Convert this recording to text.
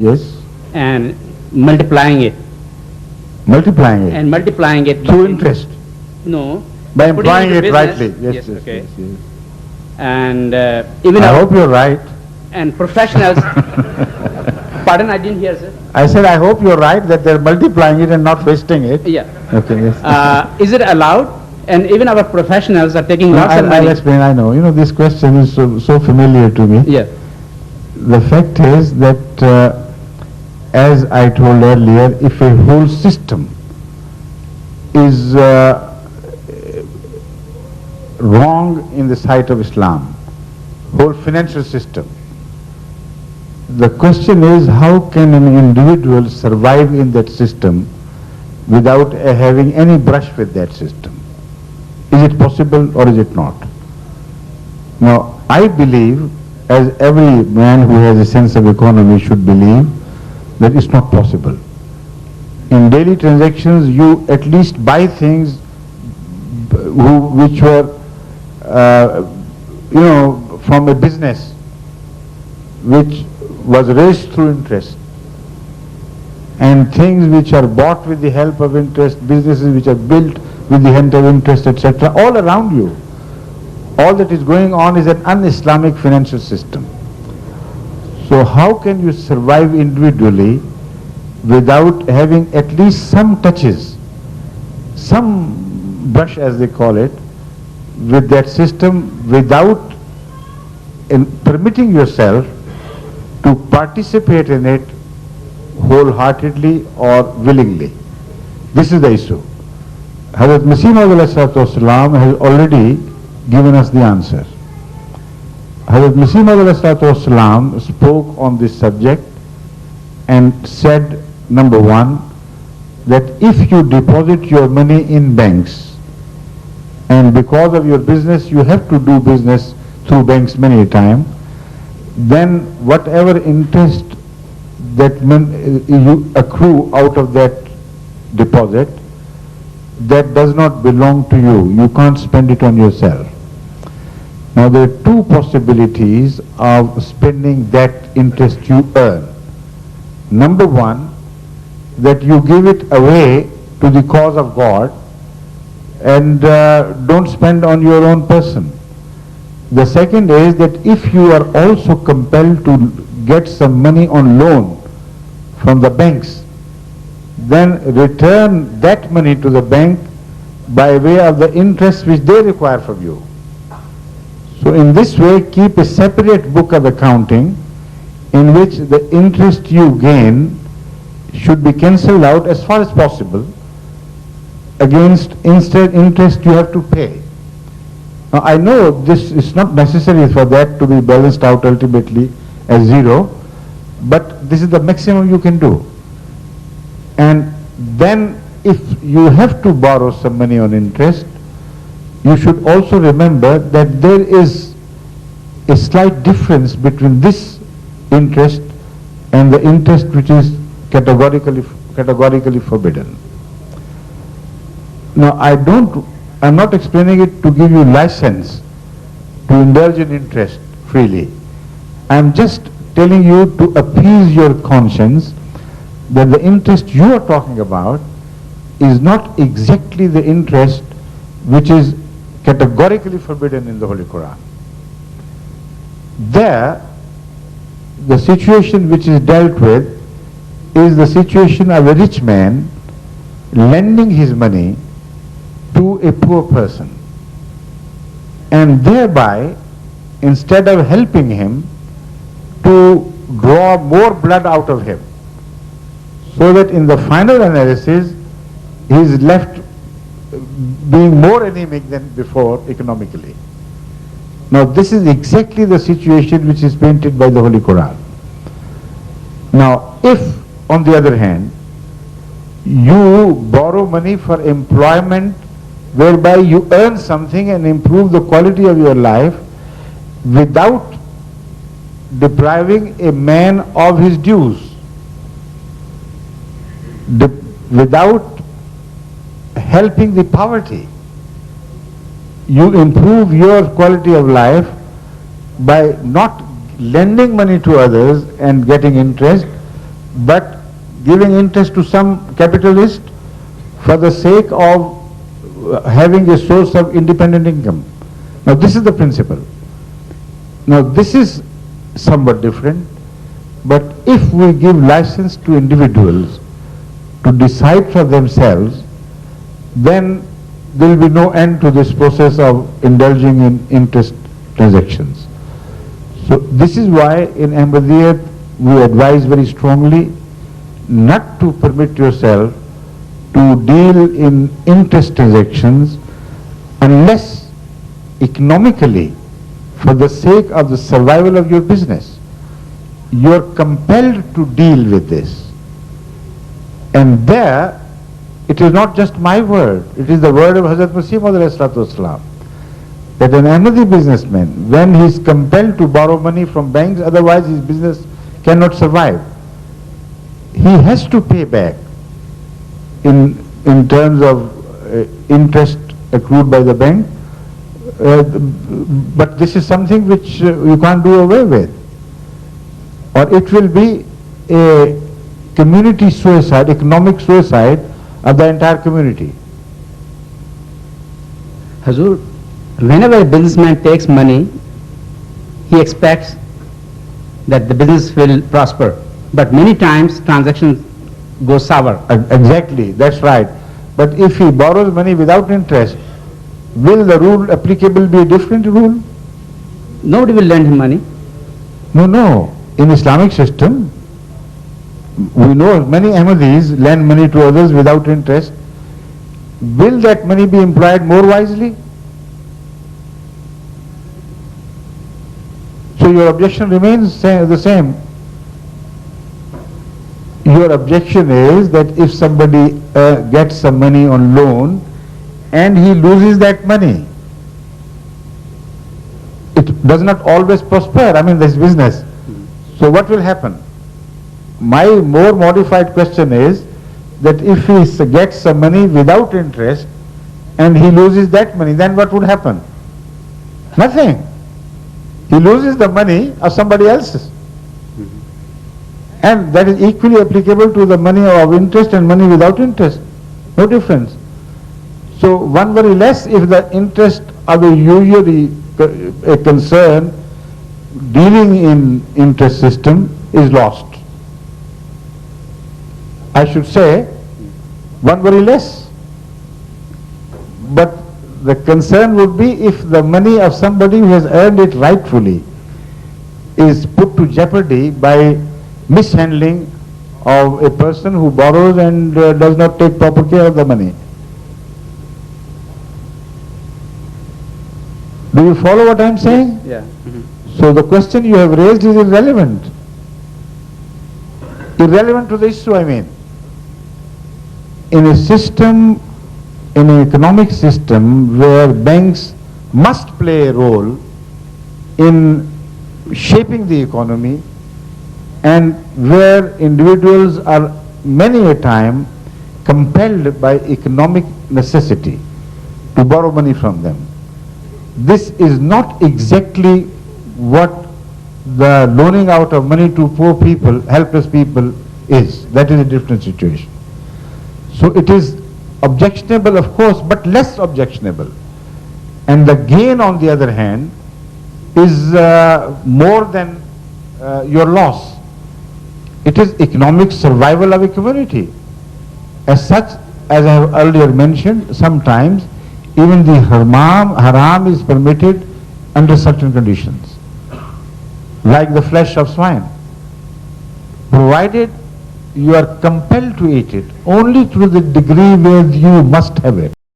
Yes. and multiplying it. Multiplying it. And multiplying it through interest. No. By putting employing into it business. rightly. Yes, Yes, yes, okay. yes, yes. And even I our hope you're right. and professionals. Pardon, I didn't hear, sir. I said I hope you're right that they're multiplying it and not wasting it. Yeah. Okay, yes. Is it allowed? And even our professionals are taking lots of I'll money. explain, I know. You know, this question is so familiar to me. Yeah. The fact is that, as I told earlier, if a whole system is wrong in the sight of Islam, whole financial system, the question is how can an individual survive in that system without having any brush with that system? Is it possible or is it not? Now, I believe, as every man who has a sense of economy should believe, that it's not possible. In daily transactions, you at least buy things which were, from a business which was raised through interest, and things which are bought with the help of interest, businesses which are built with the help of interest, etc., all around you. All that is going on is an un-Islamic financial system. So how can you survive individually without having at least some touches, some brush as they call it, with that system, without permitting yourself to participate in it wholeheartedly or willingly? This is the issue. Hazrat Masih Maud has already given us the answer. Hazrat Masih Maud spoke on this subject and said, number one, that if you deposit your money in banks, and because of your business you have to do business through banks many a time, then whatever interest that you accrue out of that deposit, that does not belong to you. You can't spend it on yourself. Now there are two possibilities of spending that interest you earn. Number one, that you give it away to the cause of God and don't spend on your own person. The second is that if you are also compelled to get some money on loan from the banks, then return that money to the bank by way of the interest which they require from you. So in this way, keep a separate book of accounting in which the interest you gain should be cancelled out as far as possible against instead interest you have to pay. Now I know this is not necessary for that to be balanced out ultimately as zero, but this is the maximum you can do. And then if you have to borrow some money on interest, you should also remember that there is a slight difference between this interest and the interest which is categorically forbidden. Now I'm not explaining it to give you license to indulge in interest freely. I'm just telling you to appease your conscience that the interest you are talking about is not exactly the interest which is categorically forbidden in the Holy Quran. There, the situation which is dealt with is the situation of a rich man lending his money to a poor person, and thereby, instead of helping him, to draw more blood out of him, so that in the final analysis he is left being more anemic than before economically. Now this is exactly the situation which is painted by the Holy Quran. Now if, on the other hand, you borrow money for employment whereby you earn something and improve the quality of your life without depriving a man of his dues, without helping the poverty, you improve your quality of life by not lending money to others and getting interest, but giving interest to some capitalist for the sake of having a source of independent income. Now this is the principle. Now this is somewhat different, but if we give license to individuals to decide for themselves, then there will be no end to this process of indulging in interest transactions. So this is why in Ahmadiyya we advise very strongly not to permit yourself to deal in interest transactions unless economically, for the sake of the survival of your business, you are compelled to deal with this. And there, it is not just my word, it is the word of Hazrat Masih Maud, that an Ahmadi businessman, when he is compelled to borrow money from banks, otherwise his business cannot survive, he has to pay back in terms of interest accrued by the bank, but this is something which you can't do away with. Or it will be a community suicide, economic suicide of the entire community. Hazur, whenever a businessman takes money, he expects that the business will prosper. But many times transactions go sour. Exactly, that's right. But if he borrows money without interest, will the rule applicable be a different rule? Nobody will lend him money. No. In Islamic system, we know many Ahmadis lend money to others without interest. Will that money be employed more wisely? So your objection remains the same. Your objection is that if somebody gets some money on loan and he loses that money, it does not always prosper. I mean, this business. So what will happen? My more modified question is that if he gets some money without interest and he loses that money, then what would happen? Nothing. He loses the money of somebody else's. And that is equally applicable to the money of interest and money without interest. No difference. So one worry less if the interest of a usually a concern dealing in interest system is lost. I should say one worry less. But the concern would be if the money of somebody who has earned it rightfully is put to jeopardy by mishandling of a person who borrows and does not take proper care of the money. Do you follow what I am saying? Yeah. So the question you have raised is irrelevant. Irrelevant to the issue, I mean. In a system, in an economic system where banks must play a role in shaping the economy, and where individuals are many a time compelled by economic necessity to borrow money from them. This is not exactly what the loaning out of money to poor people, helpless people is. That is a different situation. So it is objectionable, of course, but less objectionable. And the gain, on the other hand, is more than your loss. It is economic survival of a community. As such, as I have earlier mentioned, sometimes even the haram is permitted under certain conditions, like the flesh of swine, provided you are compelled to eat it only to the degree where you must have it.